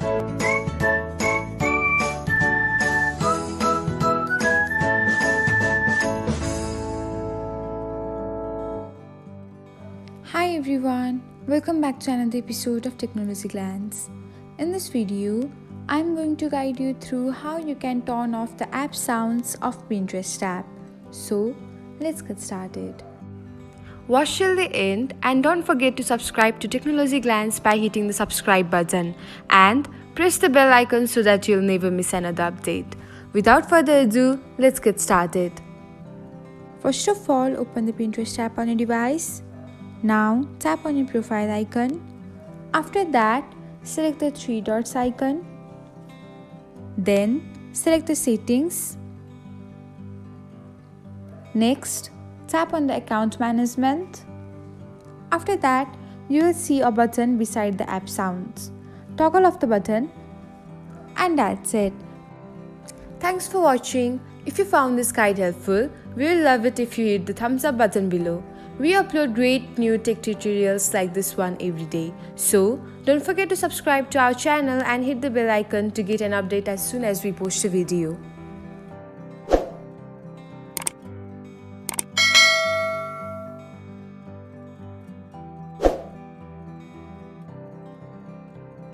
Hi everyone, welcome back to another episode of Technologyglance. In this video, I'm going to guide you through how you can turn off the app sounds of Pinterest app. So, let's get started. Watch till the end and don't forget to subscribe to Technologyglance by hitting the subscribe button and press the bell icon so that you'll never miss another update. Without further ado, let's get started. First of all, open the Pinterest app on your device. Now, tap on your profile icon. After that, select the three dots icon. Then, select the settings. Next, tap on the account management. After that, you will see a button beside the app sounds. Toggle off the button, and that's it. Thanks for watching. If you found this guide helpful, we will love it if you hit the thumbs up button below. We upload great new tech tutorials like this one every day. So, don't forget to subscribe to our channel and hit the bell icon to get an update as soon as we post a video.